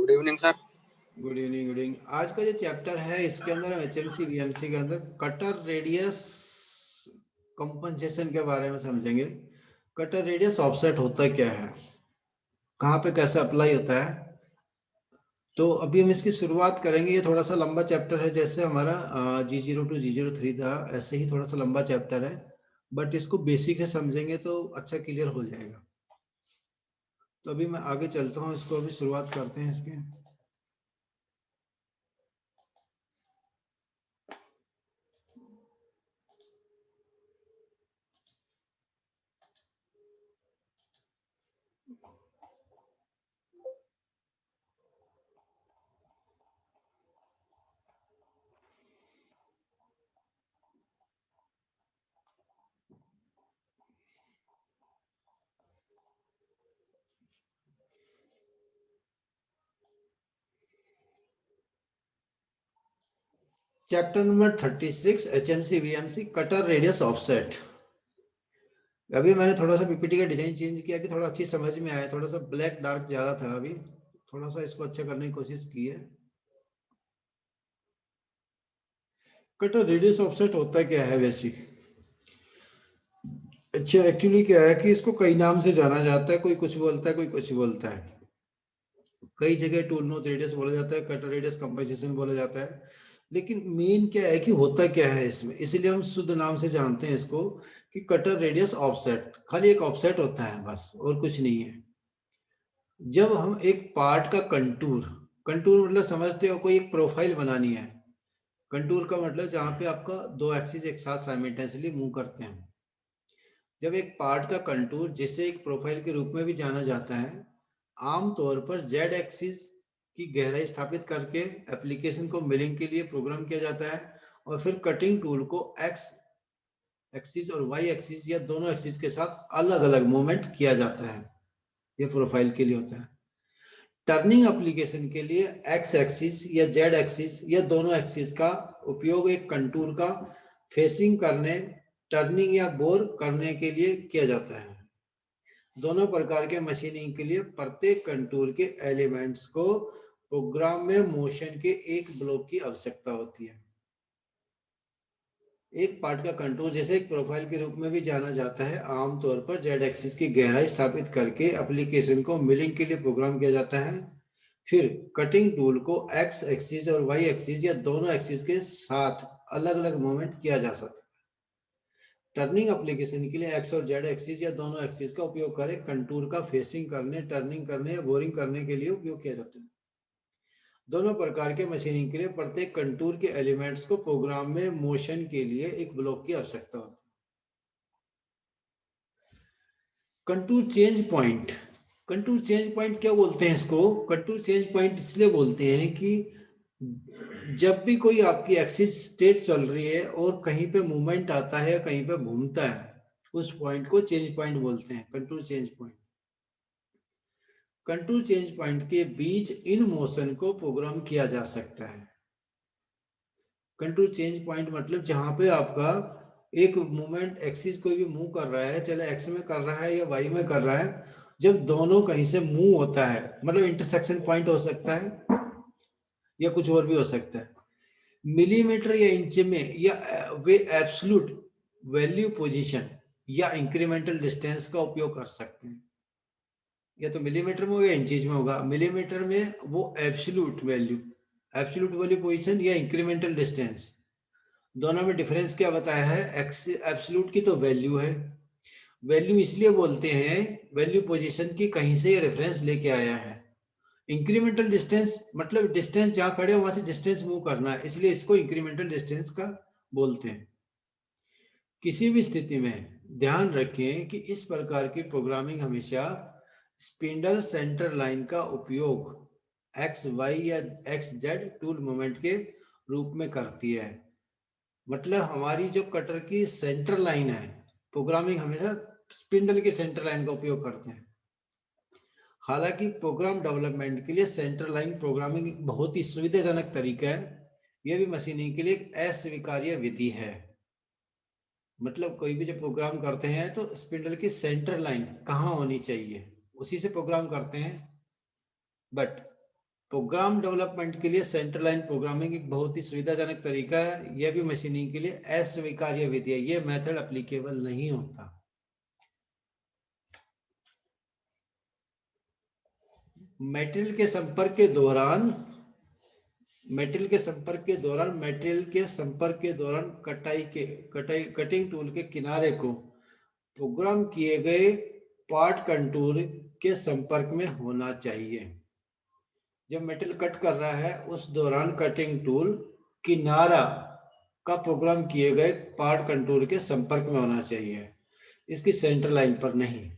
Good evening sir. Good evening good evening. आज का जो चैप्टर है इसके अंदर हम एचएमसी वीएमसी के अंदर कटर रेडियस कंपनसेशन के बारे में समझेंगे। कटर रेडियस ऑफसेट होता क्या है, कहाँ पे कैसे अप्लाई होता है। तो अभी हम इसकी शुरुआत करेंगे। ये थोड़ा सा लंबा चैप्टर है, जैसे हमारा G0 to G03 था, ऐसे ही थोड़ा सा लंबा चैप्टर है, बट इसको बेसिक से समझेंगे तो अच्छा क्लियर हो जाएगा। तो अभी मैं आगे चलता हूँ, इसको अभी शुरुआत करते हैं इसके। Chapter number 36 HMC VMC cutter radius offset. अभी मैंने थोड़ा सा पीपीटी का डिजाइन चेंज किया कि थोड़ा अच्छी समझ में आए। थोड़ा सा ब्लैक डार्क ज्यादा था, अभी थोड़ा सा इसको अच्छा करने की कोशिश की है। कटर रेडियस ऑफसेट होता क्या है बेसिक? अच्छा, एक्चुअली क्या है कि इसको कई नाम से जाना जाता है, कोई कुछ बोलता है कोई कुछ बोलता है। कई जगह टूल नोच रेडियस बोला जाता है, कटर रेडियस कंपनसेशन बोला जाता है, लेकिन मेन क्या है कि होता क्या है इसमें, इसलिए हम शुद्ध नाम से जानते हैं इसको कि कटर रेडियस ऑफसेट। खाली एक ऑफसेट होता है बस, और कुछ नहीं है। जब हम एक पार्ट का कंटूर, कंटूर मतलब समझते हो, कोई एक प्रोफाइल बनानी है। कंटूर का मतलब जहां पे आपका दो एक्सिस एक साथ साइमल्टेनियसली मूव करते हैं। जब एक पार्ट का कंटूर, जिसे एक प्रोफाइल के रूप में भी जाना जाता है, आमतौर पर जेड एक्सिस की गहराई स्थापित करके एप्लीकेशन को मिलिंग के लिए प्रोग्राम किया जाता है, और फिर कटिंग टूल को एक्स एक्सिस और वाई एक्सिस या दोनों एक्सिस के साथ अलग अलग मूवमेंट किया जाता है। ये प्रोफाइल के लिए होता है। टर्निंग एप्लीकेशन के लिए एक्स एक्सिस या जेड एक्सिस या दोनों एक्सिस का उपयोग एक कंटूर का फेसिंग करने, टर्निंग या बोर करने के लिए किया जाता है। दोनों प्रकार के मशीनिंग के लिए प्रत्येक कंटूर के एलिमेंट्स को प्रोग्राम में मोशन के एक ब्लॉक की आवश्यकता होती है। एक पार्ट का कंटूर, जैसे एक प्रोफाइल के रूप में भी जाना जाता है, आमतौर पर जेड एक्सिस की गहराई स्थापित करके एप्लीकेशन को मिलिंग के लिए प्रोग्राम किया जाता है। फिर कटिंग टूल को एक्स एक्सिस और वाई एक्सिस या दोनों एक्सिस के साथ अलग अलग मूवमेंट किया जा सकता है। टर्निंग एप्लीकेशन के लिए एक्स और जेड एक्सिस या दोनों एक्सिस का उपयोग करें कंटूर का फेसिंग करने, टर्निंग करने या बोरिंग करने के लिए उपयोग किया जाता है। दोनों प्रकार के मशीनिंग के लिए प्रत्येक कंटूर के एलिमेंट्स को प्रोग्राम में मोशन के लिए एक ब्लॉक की आवश्यकता होती है। Contour change point. Contour change point क्या बोलते हैं इसको? कंटूर चेंज पॉइंट इसलिए बोलते हैं कि जब भी कोई आपकी एक्सिस स्टेट चल रही है और कहीं पे मूवमेंट आता है या कहीं पे घूमता है, उस पॉइंट को चेंज पॉइंट बोलते हैं, contour change point. Contour change point के बीच इन मोशन को प्रोग्राम किया जा सकता है। कंटूर चेंज पॉइंट मतलब जहां पे आपका एक मूवमेंट एक्सिस कोई भी मूव कर रहा है, चाहे एक्स में कर रहा है या वाई में कर रहा है, जब दोनों कहीं से मूव होता है, मतलब इंटरसेक्शन पॉइंट हो सकता है या कुछ और भी हो सकता है। मिलीमीटर या इंच में या वे एब्सोल्यूट वैल्यू पोजीशन या इंक्रीमेंटल डिस्टेंस का उपयोग कर सकते हैं। या तो मिलीमीटर में होगा या इंचेज में होगा। मिलीमीटर में वो एब्सोल्यूट वैल्यू पोजीशन या इंक्रीमेंटल डिस्टेंस, दोनों में डिफरेंस क्या बताया है? एब्सोल्यूट की तो वैल्यू है, वैल्यू इसलिए बोलते हैं वैल्यू पोजीशन की कहीं से ये रेफरेंस लेके आया है। इंक्रीमेंटल डिस्टेंस मतलब डिस्टेंस जहां खड़े हो वहां से डिस्टेंस मूव करना है, इसलिए इसको इंक्रीमेंटल डिस्टेंस का बोलते हैं। किसी भी स्थिति में ध्यान रखें कि इस प्रकार की प्रोग्रामिंग हमेशा स्पिंडल सेंटर लाइन का उपयोग एक्स वाई या एक्स जेड टूल मूवमेंट के रूप में करती है। मतलब हमारी जो कटर की सेंटर लाइन है, प्रोग्रामिंग हमेशा स्पिंडल की सेंटर लाइन का उपयोग करते हैं। हालांकि प्रोग्राम डेवलपमेंट के लिए सेंटर लाइन प्रोग्रामिंग एक बहुत ही सुविधाजनक तरीका है, यह भी मशीनिंग के लिए एक अस्वीकार्य विधि है। मतलब कोई भी जब प्रोग्राम करते हैं तो स्पिंडल की सेंटर लाइन कहाँ होनी चाहिए, उसी से प्रोग्राम करते हैं। बट प्रोग्राम डेवलपमेंट के लिए सेंटर लाइन प्रोग्रामिंग एक बहुत ही सुविधाजनक तरीका है। यह भी मशीनिंग के लिए अस्वीकार्य विधि है, यह मेथड एप्लीकेबल नहीं होता। मेटेरियल के संपर्क के दौरान कटिंग टूल के किनारे को प्रोग्राम किए गए पार्ट कंटूर के संपर्क में होना चाहिए। जब मेटल कट कर रहा है उस दौरान कटिंग टूल किनारा का प्रोग्राम किए गए पार्ट कंटूर के संपर्क में होना चाहिए, इसकी सेंटर लाइन पर नहीं।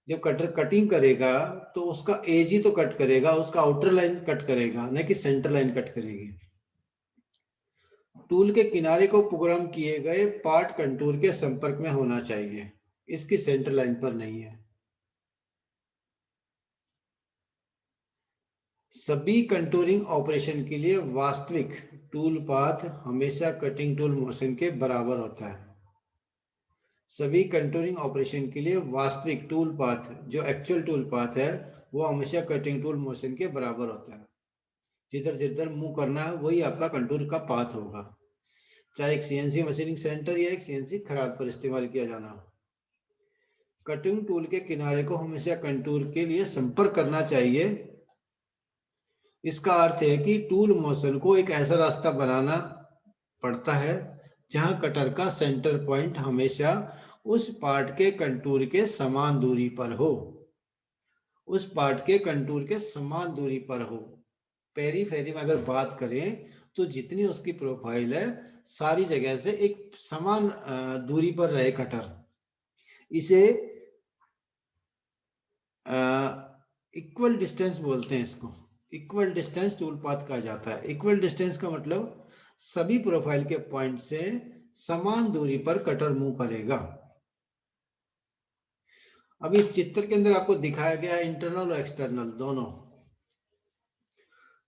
जब कटर कटिंग करेगा तो उसका एज ही तो कट करेगा, उसका आउटर लाइन कट करेगा, न कि सेंटर लाइन कट करेगी। टूल के किनारे को प्रोग्राम किए गए पार्ट कंटूर के संपर्क में होना चाहिए, इसकी सेंटर लाइन पर नहीं है। सभी कंटूरिंग ऑपरेशन के लिए वास्तविक टूल पाथ हमेशा कटिंग टूल मोशन के बराबर होता है। सभी कंटूरिंग ऑपरेशन के लिए वास्तविक टूल पाथ, जो एक्चुअल टूल पाथ है, वो हमेशा कटिंग टूल मोशन के बराबर होता है। जिधर जिधर मूव करना है वही आपका कंटूर का पाथ होगा, चाहे एक सीएनसी मशीनिंग सेंटर या एक सीएनसी खराद पर इस्तेमाल किया जाना हो। कटिंग टूल के किनारे को हमेशा कंटूर के लिए संपर्क करना चाहिए। इसका अर्थ है कि टूल मोशन को एक ऐसा रास्ता बनाना पड़ता है जहां कटर का सेंटर पॉइंट हमेशा उस पार्ट के कंटूर के समान दूरी पर हो, उस पार्ट के कंटूर के समान दूरी पर हो। पेरीफेरी में अगर बात करें तो जितनी उसकी प्रोफाइल है सारी जगह से एक समान दूरी पर रहे कटर, इसे इक्वल डिस्टेंस बोलते हैं। इसको इक्वल डिस्टेंस टूल पाथ कहा जाता है। इक्वल डिस्टेंस का मतलब सभी प्रोफाइल के पॉइंट से समान दूरी पर कटर मूव करेगा। अब इस चित्र के अंदर आपको दिखाया गया है इंटरनल और एक्सटर्नल दोनों।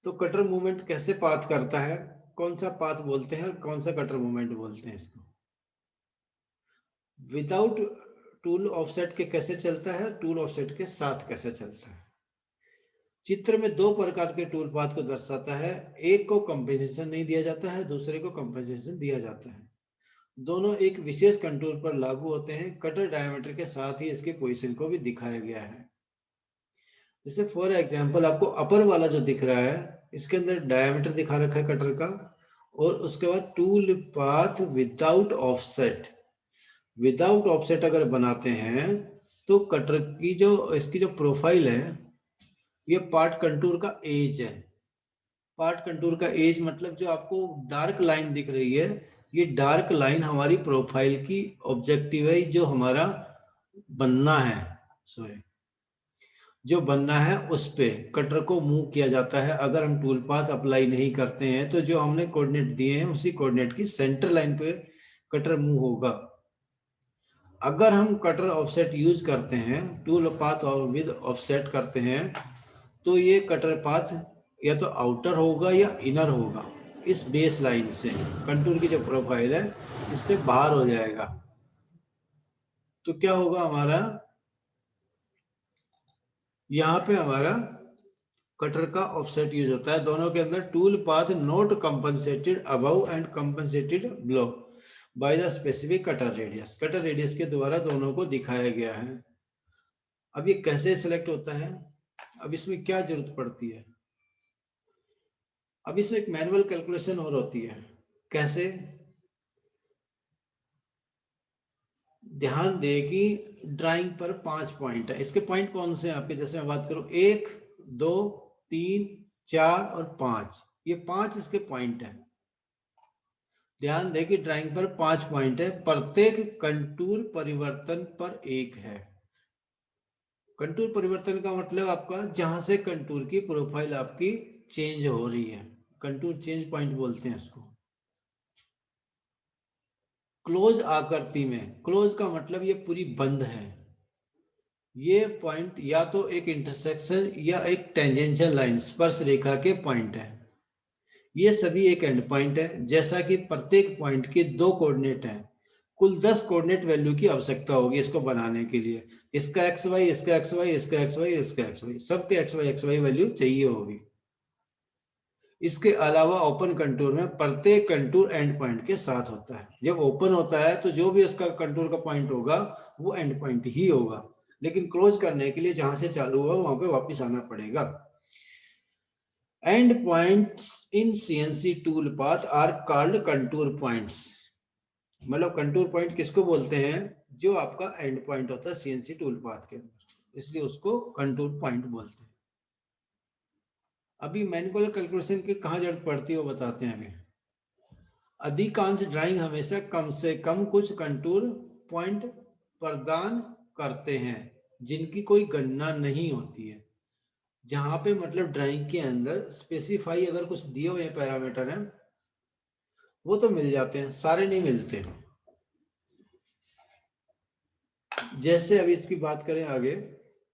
तो कटर मूवमेंट कैसे पाथ करता है, कौन सा पाथ बोलते हैं और कौन सा कटर मूवमेंट बोलते हैं इसको। विदाउट टूल ऑफसेट के कैसे चलता है, टूल ऑफसेट के साथ कैसे चलता है। चित्र में दो प्रकार के टूल पाथ को दर्शाता है, एक को कंपेंसेशन नहीं दिया जाता है, दूसरे को कंपेंसेशन दिया जाता है। दोनों एक विशेष कंटूर पर लागू होते हैं। कटर डायमीटर के साथ ही इसके पोजीशन को भी दिखाया गया है। जैसे फॉर एग्जांपल आपको अपर वाला जो दिख रहा है, इसके अंदर डायमीटर दिखा रखा है कटर का, और उसके बाद tool path without offset. Without offset अगर बनाते हैं तो कटर की जो इसकी जो प्रोफाइल है, ये पार्ट कंटूर का एज है। पार्ट कंटूर का एज मतलब जो आपको डार्क लाइन दिख रही है, ये डार्क लाइन हमारी प्रोफाइल की ऑब्जेक्टिव है, जो हमारा बनना है, सॉरी जो बनना है उस पे कटर को मूव किया जाता है। अगर हम टूल पाथ अप्लाई नहीं करते हैं तो जो हमने कोऑर्डिनेट दिए हैं उसी कोऑर्डिनेट की सेंटर लाइन पे कटर मूव होगा। अगर हम कटर ऑफसेट यूज करते हैं, टूल पाथ और विद ऑफसेट करते हैं, तो ये कटर पाथ या तो आउटर होगा या इनर होगा। इस बेस लाइन से कंटूर की जो प्रोफाइल है इससे बाहर हो जाएगा। तो क्या होगा हमारा, यहाँ पे हमारा कटर का ऑफसेट यूज होता है। दोनों के अंदर tool path not compensated above and compensated below by the specific cutter radius. Cutter radius के द्वारा दोनों को दिखाया गया है। अब ये कैसे सिलेक्ट होता है, अब इसमें क्या जरूरत पड़ती है। अब इसमें एक मैनुअल कैलकुलेशन और होती है। कैसे, ध्यान दे कि ड्राइंग पर 5 पॉइंट है। इसके पॉइंट कौन से हैं आपके, जैसे मैं बात करूं 1 2 3 4 और 5, ये 5 इसके पॉइंट है। ध्यान दे कि ड्राइंग पर 5 पॉइंट है, प्रत्येक कंटूर परिवर्तन पर 1 है। कंटूर परिवर्तन का मतलब आपका जहां से कंटूर की प्रोफाइल आपकी चेंज हो रही है, कंटूर चेंज पॉइंट बोलते हैं इसको। क्लोज आकृति में, क्लोज का मतलब ये पूरी बंद है। ये पॉइंट या तो एक इंटरसेक्शन या एक टेंजेंशियल लाइन, स्पर्श रेखा के पॉइंट है। ये सभी एक एंड पॉइंट है। जैसा कि प्रत्येक पॉइंट के 2 कोऑर्डिनेट हैं, कुल 10 कोऑर्डिनेट वैल्यू की आवश्यकता होगी इसको बनाने के लिए। इसका एक्स वाई, इसका एक्स वाई, इसका एक्स वाई, इसका एक्स वाई, सबके एक्स वाई वैल्यू चाहिए होगी। इसके अलावा ओपन कंटूर में प्रत्येक कंटूर एंड पॉइंट के साथ होता है। जब ओपन होता है तो जो भी इसका कंटूर का पॉइंट होगा वो एंड पॉइंट ही होगा, लेकिन क्लोज करने के लिए जहां से चालू हुआ वहां पे वापस आना पड़ेगा। End points in CNC tool path are called contour points. मतलब कंटूर पॉइंट किसको बोलते हैं? जो आपका एंड पॉइंट होता है सीएनसी टूल पाथ के अंदर, इसलिए उसको कंटूर पॉइंट बोलते हैं। अभी मैनिपुलेटर कैलकुलेशन की कहाँ जरूरत पड़ती है वो बताते हैं अभी। अधिकांश ड्राइंग हमेशा कम से कम कुछ कंटूर पॉइंट प्रदान करते हैं जिनकी कोई गणना नहीं होती है। जहां पे मतलब ड्राइंग के अंदर स्पेसिफाई अगर कुछ दिए हुए पैरामीटर हैं वो तो मिल जाते हैं, सारे नहीं मिलते। जैसे अभी इसकी बात करें आगे,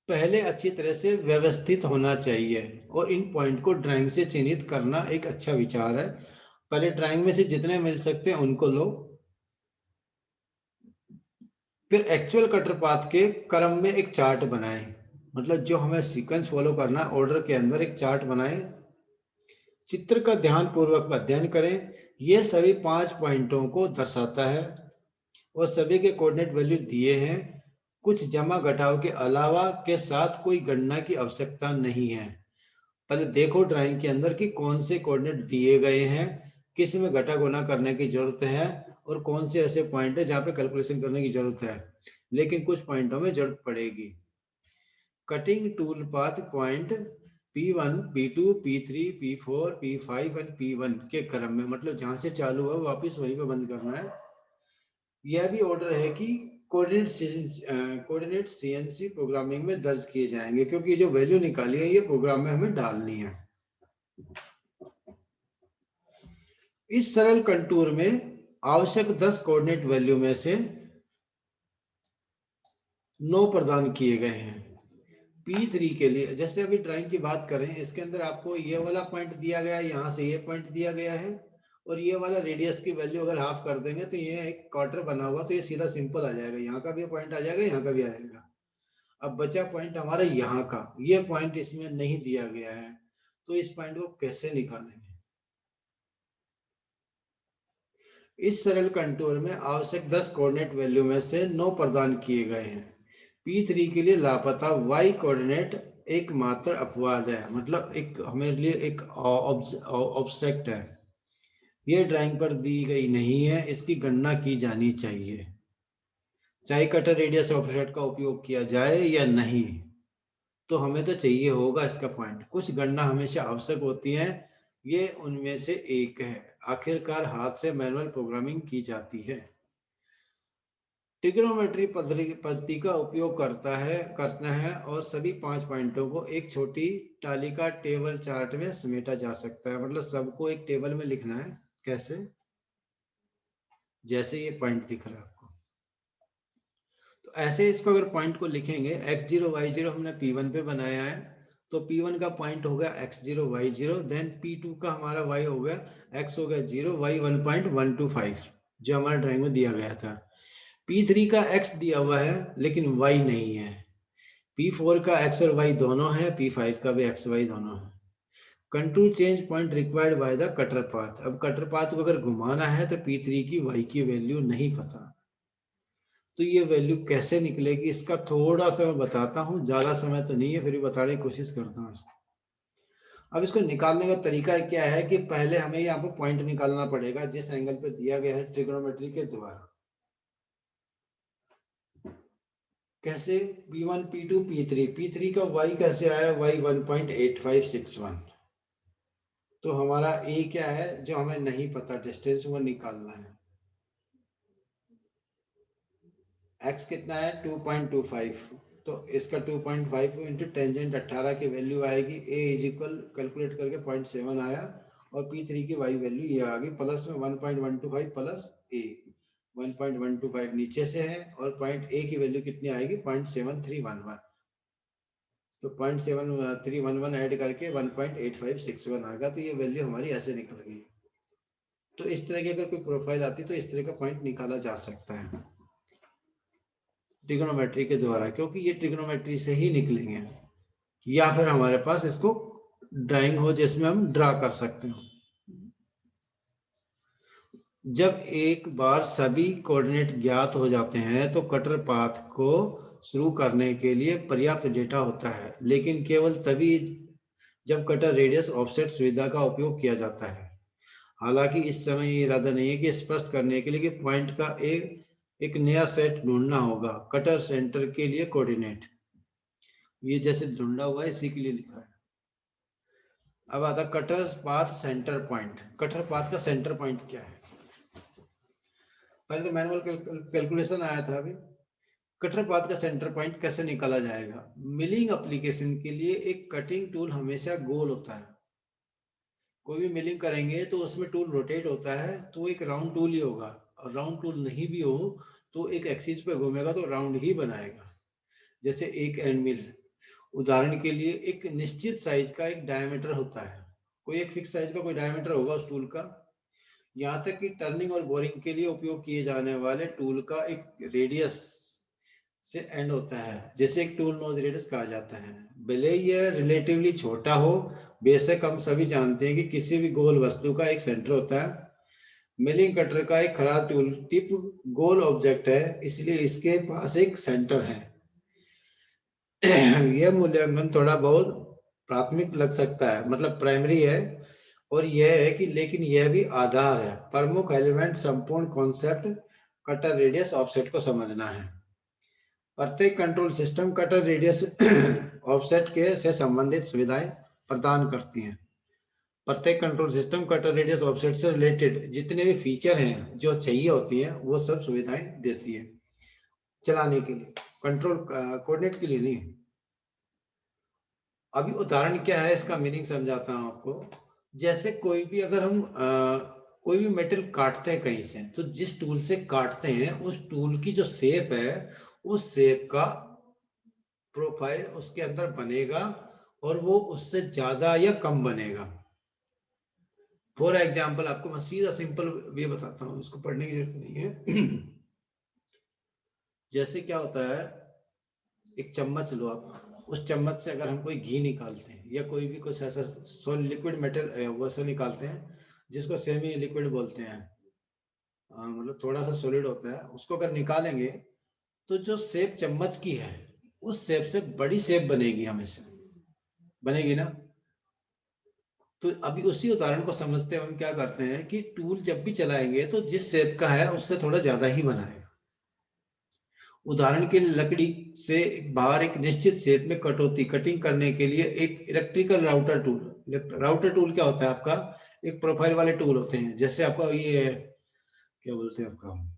पहले अच्छी तरह से व्यवस्थित होना चाहिए और इन पॉइंट को ड्राइंग से चिन्हित करना एक अच्छा विचार है। पहले ड्राइंग में से जितने मिल सकते हैं उनको लो, फिर एक्चुअल कटर पाथ के क्रम में एक चार्ट बनाएं। मतलब जो हमें सीक्वेंस फॉलो करना है ऑर्डर के अंदर एक चार्ट बनाएं। चित्र का ध्यान पूर्वक अध्ययन करें। यह सभी 5 पॉइंटों को दर्शाता है और सभी के कोऑर्डिनेट वैल्यू दिए हैं। कुछ जमा घटाव के अलावा के साथ कोई गणना की आवश्यकता नहीं है। पहले देखो ड्राइंग के अंदर कि कौन से कोऑर्डिनेट दिए गए हैं, किस में घटा गुना करने की जरूरत है और कौन से ऐसे पॉइंट है जहां पे कैलकुलेशन करने की जरूरत है, लेकिन कुछ पॉइंटों में जरूरत पड़ेगी। Cutting tool path point P1, P2, P3, P4, P5 and P1 के क्रम में, मतलब जहां से चालू हुआ वापस वहीं पे बंद करना है। यह भी ऑर्डर है कि कोऑर्डिनेट सीएनसी प्रोग्रामिंग में दर्ज किए जाएंगे, क्योंकि जो वैल्यू निकाली है ये प्रोग्राम में हमें डालनी है। इस सरल कंटूर में आवश्यक 10 कोऑर्डिनेट वैल्यू में से 9 प्रदान किए गए हैं। P3 के लिए जैसे अभी ड्राइंग की बात करें, इसके अंदर आपको ये वाला पॉइंट दिया गया है, यहाँ से ये पॉइंट दिया गया है और ये वाला रेडियस की वैल्यू अगर हाफ कर देंगे तो ये एक क्वार्टर बना हुआ, तो ये सीधा सिंपल आ जाएगा, यहाँ का भी पॉइंट आ जाएगा, यहाँ का भी आएगा। अब बचा पॉइंट हमारा यहाँ का, ये पॉइंट इसमें नहीं दिया गया है, तो इस पॉइंट को कैसे निकालेंगे? इस सरल कंटूर में आवश्यक 10 कोऑर्डिनेट वैल्यू में से 9 प्रदान किए गए हैं। P3 के लिए लापता y कोऑर्डिनेट एकमात्र अपवाद है, मतलब एक हमारे लिए एक ऑब्जेक्ट है, यह ड्राइंग पर दी गई नहीं है, इसकी गणना की जानी चाहिए। चाहे कटर रेडियस ऑफसेट का उपयोग किया जाए या नहीं, तो हमें तो चाहिए होगा इसका पॉइंट। कुछ गणना हमेशा आवश्यक होती है, ये उनमें से एक है। आखिरकार हाथ से मैनुअल प्रोग्रामिंग की जाती है। ट्रिग्नोमेट्री पद्धति का उपयोग करना है और सभी 5 पॉइंटों को एक छोटी तालिका टेबल चार्ट में समेटा जा सकता है। मतलब सबको एक टेबल में लिखना है। कैसे? जैसे ये पॉइंट दिख रहा है आपको, तो ऐसे इसको अगर पॉइंट को लिखेंगे, x0 y0 हमने P1 पे बनाया है, तो P1 का पॉइंट हो गया x0 y0, देन P2 का हमारा y हो गया, x हो गया 0, y 1.125 जो हमारा ड्राइंग में दिया गया था। P3 का x दिया हुआ है लेकिन y नहीं है। P4 का x और y दोनों है, P5 का भी x y दोनों है। Contour change point required by the cutter path. अब कटर पाथ को अगर घुमाना है तो P3 की y की वैल्यू नहीं पता, तो ये वैल्यू कैसे निकलेगी इसका थोड़ा सा मैं बताता हूँ, ज्यादा समय तो नहीं है, फिर भी बताने की कोशिश करता हूँ इसको। अब इसको निकालने का तरीका क्या है कि पहले हमें यहाँ पर पॉइंट निकालना पड़ेगा जिस एंगल पे दिया गया है ट्रिग्नोमेट्री के द्वारा। कैसे? P1, P2, P3, P3 का y कैसे आया? y 1.8561। तो हमारा a क्या है जो हमें नहीं पता, डिस्टेंस वो निकालना है। x कितना है? 2.25, तो इसका 2.5 इंटू टेंजेंट 18 की वैल्यू आएगी। a इज इक्वल कैलकुलेट करके 0.7 आया और P3 की y वैल्यू ये आ गई, प्लस में 1.125 प्लस a 1.125 नीचे से है और पॉइंट a की वैल्यू कितनी आएगी? 0.7311, तो 0.7311 ऐड करके 1.8561 आएगा, तो ये वैल्यू हमारी ऐसे निकल गई। तो इस तरह की अगर कोई प्रोफाइल आती तो इस तरह का पॉइंट निकाला जा सकता है। ट्रिग्नोमेट्री के द्वारा, क्योंकि ये ट्रिग्नोमेट्री से ही निकलेंगे, या फिर हमारे पास इसको ड्राइंग हो जिसमें हम ड्रा कर सकते हो। जब एक बार सभी कोऑर्डिनेट ज्ञात हो जाते हैं तो कटर पाथ को शुरू करने के लिए पर्याप्त डेटा होता है, लेकिन केवल तभी जब कटर रेडियस ऑफसेट सुविधा का उपयोग किया जाता है। हालांकि इस समय ये इरादा नहीं है कि स्पष्ट करने के लिए कि पॉइंट का एक नया सेट ढूंढना होगा। कटर सेंटर के लिए कोऑर्डिनेट ये जैसे ढूंढा हुआ है इसी के लिए लिखा है। अब आता cutter path centre point. Cutter path का सेंटर पॉइंट क्या है? पहले तो मैनुअल कैलकुलेशन आया था। अभी कटर पाथ का सेंटर पॉइंट कैसे निकाला जाएगा? मिलिंग एप्लीकेशन के लिए एक कटिंग टूल हमेशा गोल होता है। कोई भी मिलिंग करेंगे तो उसमें टूल रोटेट होता है, तो एक राउंड टूल ही होगा। और राउंड टूल नहीं भी हो तो एक एक्सिस पे घूमेगा तो राउंड ही बनाएगा। जैसे एक एंड मिल, उदाहरण के लिए एक निश्चित साइज का एक डायमीटर होता है, कोई एक फिक्स साइज का कोई डायमीटर होगा उस टूल का। यहाँ तक कि टर्निंग और बोरिंग के लिए उपयोग किए जाने वाले टूल का एक रेडियस से एंड होता है, जिसे एक टूल नोज रेडियस कहा जाता है। भले यह रिलेटिवली छोटा हो, बेशक हम सभी जानते हैं कि किसी भी गोल वस्तु का एक सेंटर होता है। मिलिंग कटर का एक खराब टूल टिप गोल ऑब्जेक्ट है, इसलिए इसके पास एक सेंटर है। यह मूल्यांकन थोड़ा बहुत प्राथमिक लग सकता है, मतलब प्राइमरी है, और यह है कि लेकिन यह भी आधार है। प्रमुख एलिमेंट संपूर्ण कॉन्सेप्ट कटर रेडियस ऑफसेट को समझना है। प्रत्येक control system cutter radius offset के से संबंधित सुविधाएं प्रदान करती हैं। प्रत्येक control system cutter radius offset से रिलेटेड जितने भी फीचर हैं जो चाहिए होती है वो सब सुविधाएं देती है चलाने के लिए, कंट्रोल कोऑर्डिनेट के लिए नहीं। अभी उदाहरण क्या है इसका मीनिंग समझाता हूं आपको। जैसे कोई भी अगर हम कोई भी मेटल काटते हैं कहीं से, तो जिस टूल से काटते हैं उस टूल की जो शेप है उस शेप का प्रोफाइल उसके अंदर बनेगा और वो उससे ज्यादा या कम बनेगा। फॉर एग्जाम्पल आपको मैं सीधा सिंपल वे बताता हूँ, इसको पढ़ने की जरूरत नहीं है। जैसे क्या होता है, एक चम्मच लो आप, उस चम्मच से अगर हम कोई घी निकालते हैं या कोई भी कुछ ऐसा सॉलिड लिक्विड मेटल वैसा निकालते हैं जिसको सेमी लिक्विड बोलते हैं, मतलब थोड़ा सा सॉलिड होता है, उसको अगर निकालेंगे तो जो शेप चम्मच की है उस शेप से बड़ी शेप बनेगी, हमेशा बनेगी ना। तो अभी उसी उदाहरण को समझते हैं, हम क्या करते हैं कि टूल जब भी चलाएंगे तो जिस शेप का है उससे थोड़ा ज्यादा ही बनाएगा। उदाहरण के लिए लकड़ी से बाहर एक निश्चित शेप में कटिंग करने के लिए एक electrical router tool. Router tool क्या होता है आपका? एक प्रोफाइल वाले टूल होते हैं, जैसे आपका ये क्या बोलते हैं आपका,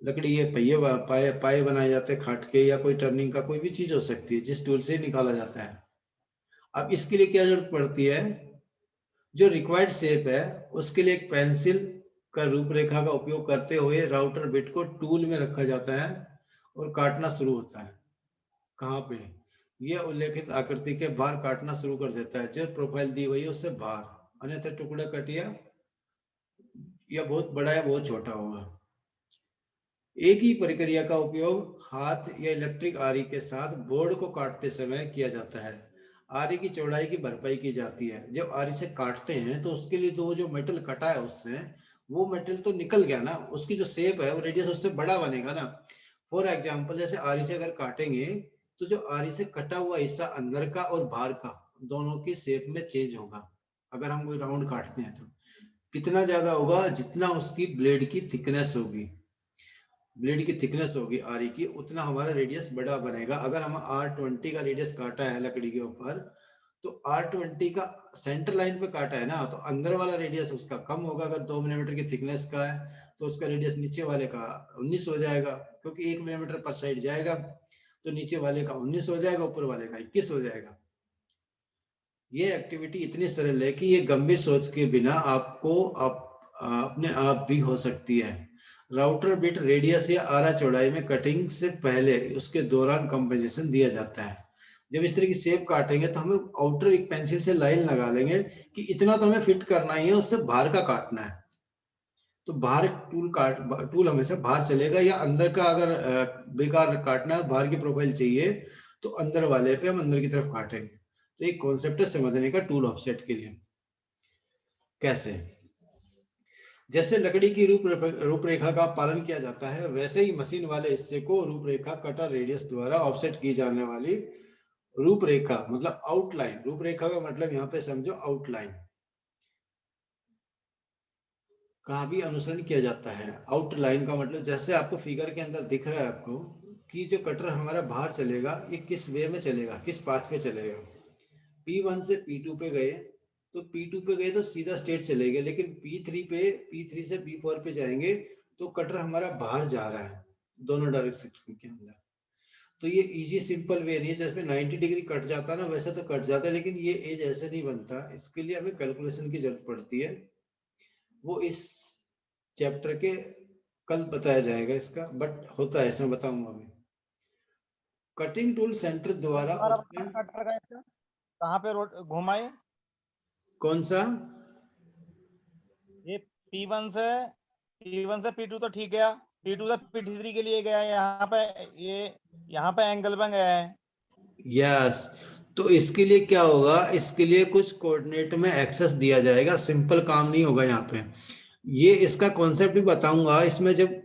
लकड़ी ये पहिए पाए पाए बनाए जाते हैं खाट के, या कोई टर्निंग का कोई भी चीज हो सकती है जिस टूल से निकाला जाता है। अब इसके लिए क्या जरूरत पड़ती है? जो रिक्वायर्ड शेप है उसके लिए एक पेंसिल का रूपरेखा का उपयोग करते हुए राउटर बिट को टूल में रखा जाता है और काटना शुरू होता है। कहाँ पे? यह उल्लेखित आकृति के बाहर काटना शुरू कर देता है, जो प्रोफाइल दी हुई है उससे बाहर, अन्यथा टुकड़ा कटिया या बहुत बड़ा या बहुत छोटा होगा। एक ही प्रक्रिया का उपयोग हाथ या इलेक्ट्रिक आरी के साथ बोर्ड को काटते समय किया जाता है। आरी की चौड़ाई की भरपाई की जाती है। जब आरी से काटते हैं तो उसके लिए तो वो जो मेटल कटा है उससे वो मेटल तो निकल गया ना, उसकी जो शेप है वो रेडियस उससे बड़ा बनेगा ना। फॉर एग्जाम्पल जैसे आरी से अगर काटेंगे तो जो आरी से कटा हुआ हिस्सा अंदर का और बाहर का दोनों की शेप में चेंज होगा। अगर हम कोई राउंड काटते हैं तो कितना ज्यादा होगा? जितना उसकी ब्लेड की थिकनेस होगी, ब्लेड की थिकनेस होगी आरी की, उतना हमारा रेडियस बड़ा बनेगा। अगर हम R20 का रेडियस काटा है लकड़ी के ऊपर, तो R20 का सेंटर लाइन पे काटा है ना, तो अंदर वाला रेडियस उसका कम होगा। अगर 2 मिलीमीटर की थिकनेस का है तो उसका रेडियस नीचे वाले का 19 हो जाएगा, क्योंकि 1 मिलीमीटर पर साइड जाएगा, तो नीचे वाले का 19 हो जाएगा, ऊपर वाले का 21 हो जाएगा। ये एक्टिविटी इतनी सरल है कि ये गंभीर सोच के बिना आपको अपने आप भी हो सकती है। राउटर बिट रेडियस या आरा चौड़ाई में कटिंग से पहले उसके दौरान कंपेंसेशन दिया जाता है। जब इस तरह की शेप काटेंगे तो हमें आउटर एक पेंसिल से लाइन लगा लेंगे कि इतना तो हमें फिट करना ही है, उससे बाहर का काटना है। तो बाहर टूल हमेशा बाहर चलेगा, या अंदर का अगर बेकार काटना है, बाहर की प्रोफाइल चाहिए, तो अंदर वाले पे हम अंदर की तरफ काटेंगे। तो एक कॉन्सेप्ट है समझने का टूल ऑफसेट के लिए। कैसे? जैसे लकड़ी की रूपरेखा का पालन किया जाता है, वैसे ही मशीन वाले हिस्से को रूपरेखा कटर रेडियस द्वारा ऑफसेट की जाने वाली रूपरेखा मतलब आउटलाइन, रूपरेखा का मतलब यहाँ पे समझो आउटलाइन का भी अनुसरण किया जाता है। आउटलाइन का मतलब जैसे आपको फिगर के अंदर दिख रहा है आपको कि जो कटर हमारा बाहर चलेगा ये किस वे में चलेगा, किस पाथ पे चलेगा। P1 से P2 पे गए तो P2 पे गए तो सीधा स्ट्रेट चलेंगे, लेकिन P3 से P4 पे जाएंगे तो कटर हमारा बाहर जा रहा है दोनों डायरेक्शन के अंदर। तो ये इजी सिंपल वे नहीं है, जैसे 90 डिग्री कट जाता है ना वैसे तो कट जाता है, लेकिन ये एज ऐसे नहीं बनता। इसके लिए हमें कैलकुलेशन की जरूरत पड़ती है, वो इस चैप्टर के कल बताया जाएगा इसका, बट होता है इसमें, बताऊंगा अभी। कटिंग टूल सेंटर द्वारा उत्पन्न, कहाँ पे घुमाए? कौन सा? ये P1 से P2 तो ठीक है, P2 से P3 के लिए गया है, यहाँ पे एंगल बन गया है। यस, तो इसके लिए क्या होगा, इसके लिए कुछ कोऑर्डिनेट में एक्सेस दिया जाएगा, सिंपल काम नहीं होगा यहाँ पे। ये इसका कॉन्सेप्ट भी बताऊंगा इसमें, जब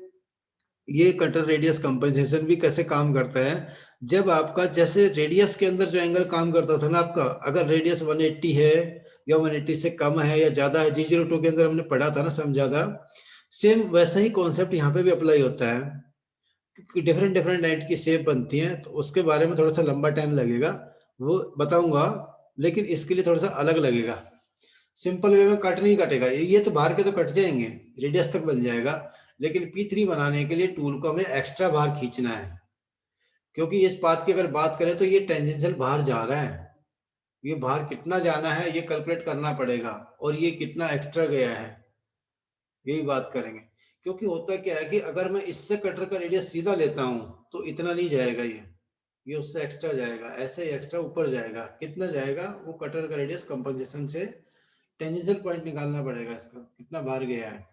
ये कटर रेडियस कंपनसेशन भी कैसे काम करता है। जब आपका जैसे रेडियस के अंदर जो एंगल काम करता था ना आपका, अगर रेडियस 180 है या 180 से कम है या ज्यादा है, G02 के अंदर हमने पढ़ा था ना, समझा था। सेम वैसा ही कॉन्सेप्ट यहाँ पे भी अप्लाई होता है, क्योंकि डिफरेंट डिफरेंट लाइट की शेप बनती है, तो उसके बारे में थोड़ा सा लंबा टाइम लगेगा, वो बताऊंगा। लेकिन इसके लिए थोड़ा सा अलग लगेगा, सिंपल वे में कट नहीं कटेगा, ये तो बाहर के तो कट जाएंगे, रेडियस तक बन जाएगा। लेकिन P3 बनाने के लिए टूल को हमें एक्स्ट्रा बाहर खींचना है, क्योंकि इस पाथ की अगर बात करें तो ये टेंजेंशियल बाहर जा रहा है, ये बाहर कितना जाना है ये कैलकुलेट करना पड़ेगा, और ये कितना एक्स्ट्रा गया है यही बात करेंगे। क्योंकि होता क्या है कि अगर मैं इससे कटर का रेडियस सीधा लेता हूं तो इतना नहीं जाएगा, ये उससे एक्स्ट्रा जाएगा, ऐसे ही एक्स्ट्रा ऊपर जाएगा। कितना जाएगा, वो कटर का रेडियस कंपनसेशन से टेंजेंशियल पॉइंट निकालना पड़ेगा, इसका कितना बाहर गया है।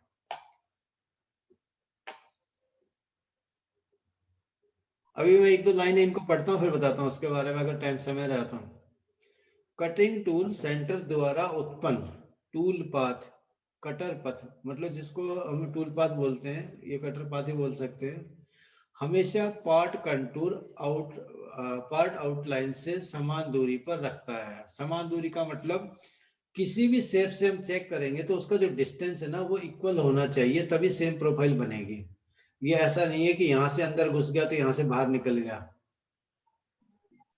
अभी मैं एक दो लाइनें इनको पढ़ता हूँ फिर बताता हूँ उसके बारे में, अगर टाइम समय रहा तो। कटिंग टूल सेंटर द्वारा उत्पन्न टूल पाथ, कटर पथ मतलब जिसको हम टूल पाथ बोलते हैं, ये कटर पाथ ही बोल सकते हैं, हमेशा पार्ट आउटलाइन से समान दूरी पर रखता है। समान दूरी का मतलब किसी भी शेप से हम चेक करेंगे तो उसका जो डिस्टेंस है ना वो इक्वल होना चाहिए, तभी सेम प्रोफाइल बनेगी। ये ऐसा नहीं है कि यहाँ से अंदर घुस गया तो यहाँ से बाहर निकल गया,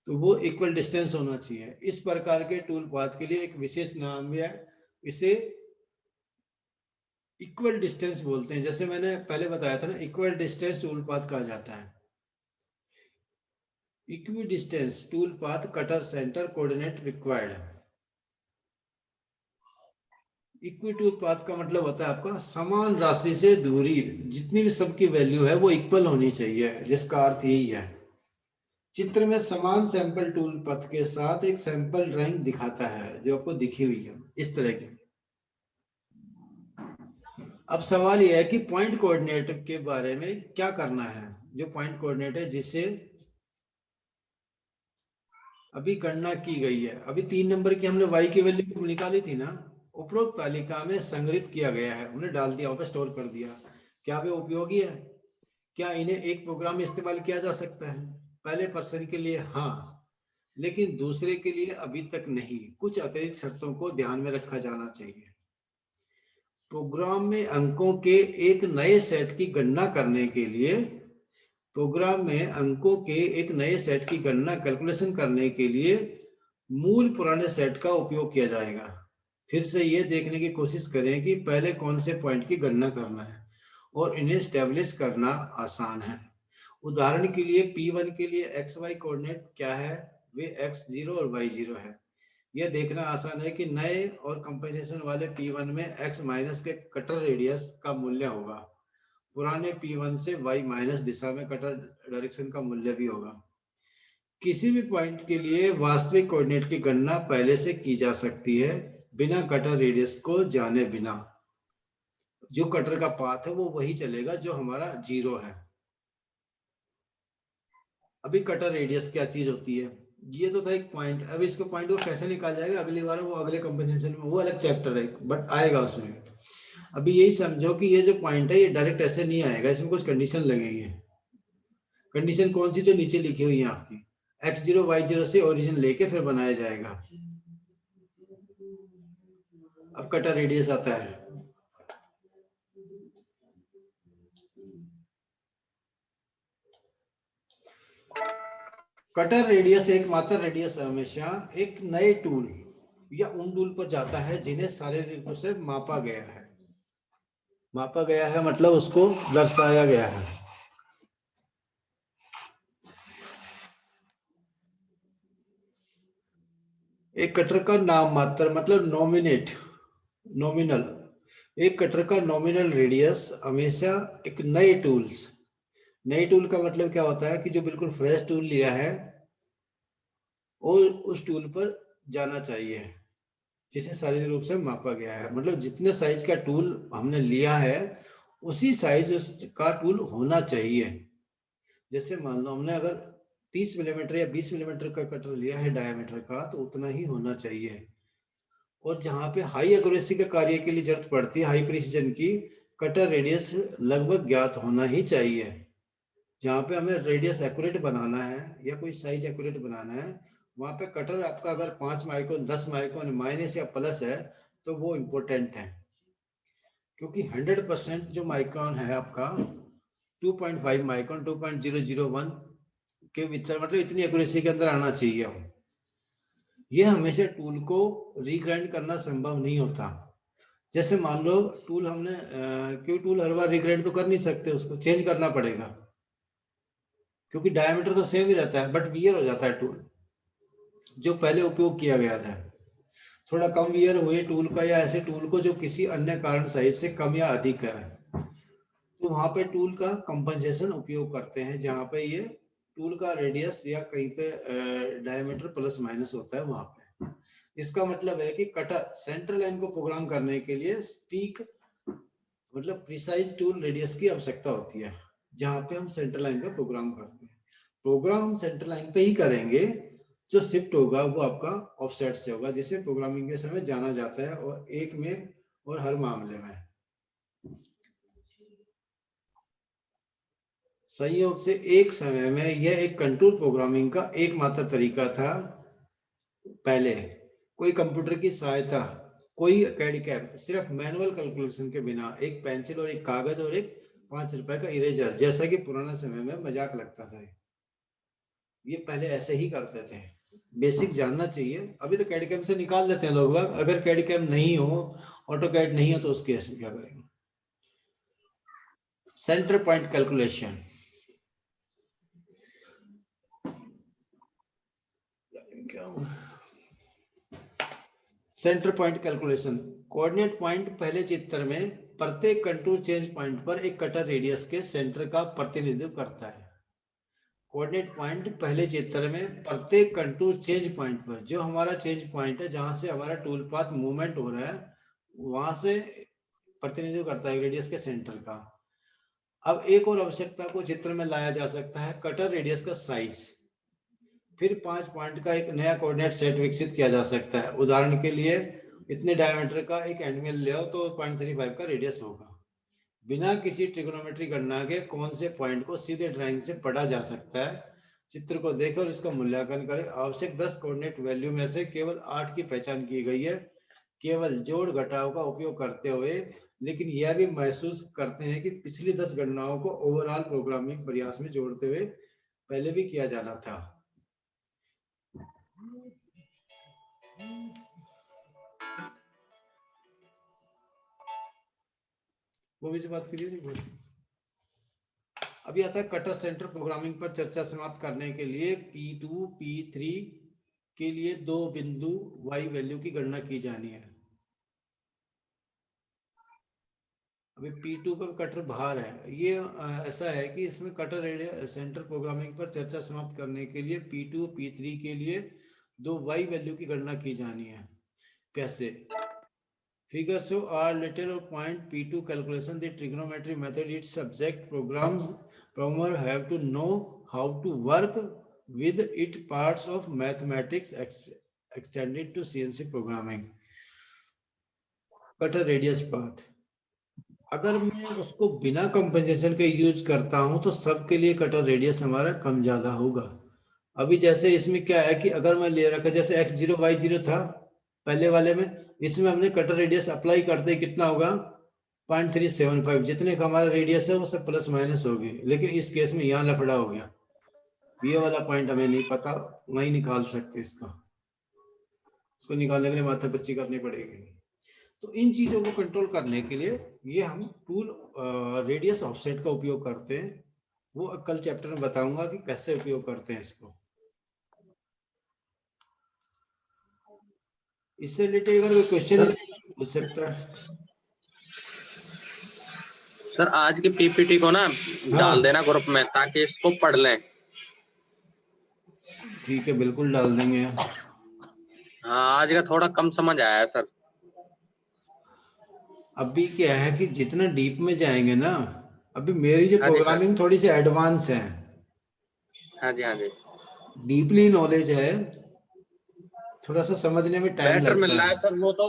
तो वो इक्वल डिस्टेंस होना चाहिए। इस प्रकार के टूल पाथ के लिए एक विशेष नाम भी है, इसे इक्वल डिस्टेंस बोलते हैं। जैसे मैंने पहले बताया था ना, इक्वल डिस्टेंस टूल पाथ कहा जाता है। Equi distance tool path cutter centre coordinate required. Equi tool path का मतलब होता है आपका समान राशि से दूरी, जितनी भी सबकी वैल्यू है वो इक्वल होनी चाहिए, जिसका अर्थ यही है। चित्र में समान सैंपल टूल पथ के साथ एक सैंपल ड्राइंग दिखाता है, जो आपको दिखी हुई है इस तरह की। अब सवाल यह है कि पॉइंट कोऑर्डिनेट के बारे में क्या करना है। जो पॉइंट कोऑर्डिनेट है जिसे अभी गणना की गई है, अभी 3 नंबर की हमने y की वैल्यू निकाली थी ना, उपरोक्त तालिका में संग्रहित किया गया है, उन्हें डाल दिया, वापस स्टोर कर दिया। क्या वे उपयोगी है? क्या इन्हें एक प्रोग्राम में इस्तेमाल किया जा सकता है? पहले पर्सन के लिए हाँ, लेकिन दूसरे के लिए अभी तक नहीं। कुछ अतिरिक्त शर्तों को ध्यान में रखा जाना चाहिए। प्रोग्राम में अंकों के एक नए सेट की गणना करने के लिए, प्रोग्राम में अंकों के एक नए सेट की गणना कैलकुलेशन करने के लिए मूल पुराने सेट का उपयोग किया जाएगा। फिर से ये देखने की कोशिश करें कि पहले कौन से पॉइंट की गणना करना है, और इन्हें स्टैब्लिश करना आसान है। उदाहरण के लिए P1 के लिए XY कोऑर्डिनेट क्या है, वे X0 और Y0 है। यह देखना आसान है कि नए और कंपेंसेशन वाले P1 में X माइनस के कटर रेडियस का मूल्य होगा, पुराने P1 से Y माइनस दिशा में कटर डायरेक्शन का मूल्य भी होगा। किसी भी पॉइंट के लिए वास्तविक कोऑर्डिनेट की गणना पहले से की जा सकती है, बिना कटर रेडियस को जाने बिना। जो कटर का पाथ है वो वही चलेगा जो हमारा 0 है। अभी कटर रेडियस क्या चीज होती है, ये तो था एक पॉइंट। अब इसको पॉइंट को कैसे निकाल जाएगा अगली बार, वो अगले कंपनसेशन में, वो अलग चैप्टर है बट आएगा उसमें। अभी यही समझो कि ये जो पॉइंट है ये डायरेक्ट ऐसे नहीं आएगा, इसमें कुछ कंडीशन लगेगी। कंडीशन कौन सी, जो नीचे लिखी हुई है आपकी, x0 y0 से ओरिजिन लेके फिर बनाया जाएगा। अब कटर रेडियस आता है, कटर रेडियस एकमात्र रेडियस हमेशा एक नए टूल या उन टूल पर जाता है जिन्हें शारीरिक रूप से मापा गया है। मापा गया है मतलब उसको दर्शाया गया है। एक कटर का नाम मात्र मतलब नॉमिनल, एक कटर का नॉमिनल रेडियस हमेशा एक नए टूल का मतलब क्या होता है कि जो बिल्कुल फ्रेश टूल लिया है और उस टूल पर जाना चाहिए जिसे शारीरिक रूप से मापा गया है। मतलब जितने साइज का टूल हमने लिया है उसी साइज का टूल होना चाहिए। जैसे मान लो हमने अगर 30 मिलीमीटर या 20 मिलीमीटर का कटर लिया है डायमीटर का, तो उतना ही होना चाहिए। और जहां पे हाई एक्यूरेसी के कार्य के लिए जरूरत पड़ती है, हाई प्रिसीजन की, कटर रेडियस लगभग ज्ञात होना ही चाहिए। जहाँ पे हमें रेडियस एक्यूरेट बनाना है या कोई साइज एक्यूरेट बनाना है, वहां पे कटर आपका अगर 5 माइक्रोन 10 माइक्रोन माइनस या प्लस है तो वो इम्पोर्टेंट है। क्योंकि 100% जो माइक्रोन है आपका 2.5 माइक्रोन 2.001 के भीतर, मतलब इतनी एक्यूरेसी के अंदर आना चाहिए। ये हमेशा टूल को रिग्राइंड करना संभव नहीं होता। जैसे मान लो टूल हमने क्यों, टूल हर बार रिग्राइंड तो कर नहीं सकते, उसको चेंज करना पड़ेगा क्योंकि डायमीटर तो सेम ही रहता है, बट वियर हो जाता है टूल जो पहले उपयोग किया गया था। थोड़ा कम वियर हुए टूल का या ऐसे टूल को जो किसी अन्य कारण साइज से कम या अधिक है, तो वहां पे टूल का कंपनसेशन उपयोग करते हैं जहां पे ये टूल का रेडियस या कहीं पे डायमीटर प्लस माइनस होता है वहां पे। इसका मतलब है कि कटर सेंटर लाइन को प्रोग्राम करने के लिए स्टीक मतलब प्रिसाइज टूल रेडियस की आवश्यकता होती है, जहां पे हम सेंटर लाइन का प्रोग्राम करते हैं। प्रोग्राम हम सेंटर लाइन पे ही करेंगे, जो शिफ्ट होगा वो आपका ऑफसेट से होगा, जिसे प्रोग्रामिंग के समय जाना जाता है और एक में और हर मामले में। संयोग से एक समय में यह एक कंट्रोल प्रोग्रामिंग का एकमात्र तरीका था। पहले कोई कंप्यूटर की सहायता, कोई कैड कैम, सिर्फ मैनुअल कैलकुलेशन के बिना एक पेंसिल और एक कागज और एक 5 रुपए का इरेजर, जैसा कि पुराने समय में मजाक लगता था, ये पहले ऐसे ही करते थे। बेसिक जानना चाहिए। अभी तो कैड कैम से निकाल लेते हैं लोग बाग, अगर कैड कैम नहीं हो, ऑटो कैड नहीं हो, तो उसके ऐसे क्या करेंगे। Centre point calculation, centre point calculation, coordinate point पहले चित्र में प्रत्येक कंट्रोल चेंज पॉइंट पर एक कटर रेडियस के सेंटर का प्रतिनिधित्व करता है। कोऑर्डिनेट पॉइंट पहले चित्र में प्रत्येक कंट्रोल चेंज पॉइंट पर, जो हमारा चेंज पॉइंट है जहां से हमारा टूल पाथ मूवमेंट हो रहा है, वहां से प्रतिनिधित्व करता है रेडियस के सेंटर का। अब एक और आवश्यकता को चित्र में लाया जा सकता है, कटर रेडियस का साइज। फिर 5 पॉइंट का एक नया कोऑर्डिनेट सेट विकसित किया जा सकता है। उदाहरण के लिए इतने डायमीटर का एक एंगल ले आओ तो 0.35 का रेडियस होगा। बिना किसी ट्रिग्नोमेट्री गणना के कौन से पॉइंट को सीधे ड्राइंग से पढ़ा जा सकता है, चित्र को देखें और इसका मूल्यांकन करें। आवश्यक 10 कोऑर्डिनेट वैल्यू में से केवल 8 की पहचान की गई है, केवल जोड़ घटाव का उपयोग करते हुए, लेकिन यह भी महसूस करते हैं कि पिछली 10 गणनाओं को ओवरऑल प्रोग्रामिंग प्रयास में जोड़ते हुए पहले भी किया जाना था। वो भी से बात करिए नहीं। अभी आता है कटर सेंटर प्रोग्रामिंग पर चर्चा समाप्त करने के लिए P2 P3 के लिए 2 बिंदु y वैल्यू की गणना की जानी है। अभी P2 का कटर बाहर है, ये ऐसा है कि इसमें कटर सेंटर प्रोग्रामिंग पर चर्चा समाप्त करने के लिए P2 P3 के लिए 2 y वैल्यू की गणना की जानी है। कैसे? Figure show R little or point P2 calculation. The trigonometry method its subject programmer have to know how to work with it parts of mathematics extended to CNC programming. Cutter radius path. अगर मैं उसको बिना compensation के use करता हूं तो सबके लिए कटर रेडियस हमारा कम ज्यादा होगा। अभी जैसे इसमें क्या है कि अगर मैं ले रखा जैसे x0 y0 था पहले वाले में, इसमें हमने कटर रेडियस अप्लाई करते ही कितना होगा 0.375, जितने का हमारा रेडियस है वो सब प्लस माइनस होगी। लेकिन इस केस में यहाँ लफड़ा हो गया, ये वाला पॉइंट हमें नहीं पता, वही निकाल सकते इसको निकालने के लिए माथापच्ची करनी पड़ेगी। तो इन चीजों को कंट्रोल करने के लिए ये हम टूल रेडियस ऑफसेट का उपयोग करते हैं। वो कल चैप्टर में बताऊंगा कि कैसे उपयोग करते हैं इसको। इससे रिलेटेड अगर कोई क्वेश्चन है पूछ सकता है। सर आज की पीपीटी को ना डाल देना ग्रुप में ताकि इसको पढ़ लें। ठीक है, बिल्कुल डाल देंगे। हाँ, आज का थोड़ा कम समझ आया है सर। अभी क्या है कि जितना डीप में जाएंगे ना, अभी मेरी जो हाँ जी प्रोग्रामिंग थोड़ी सी एडवांस है, हाँ जी, हाँ जी, डीपली नॉलेज है, थोड़ा सा समझने में टाइम बेटर मिल लगता रहा है है। सर वो तो।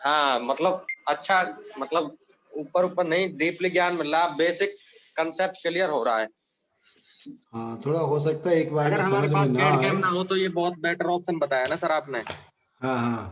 हाँ मतलब अच्छा, मतलब ऊपर ऊपर नहीं डीपली ज्ञान मिल रहा है, बेसिक कंसेप्ट क्लियर हो रहा है। हाँ, थोड़ा हो सकता है एक बार अगर में हमारे समझ में पास ना कैड आए। कैम ना हो तो ये बहुत बेटर ऑप्शन बताया ना सर आपने। हाँ हाँ,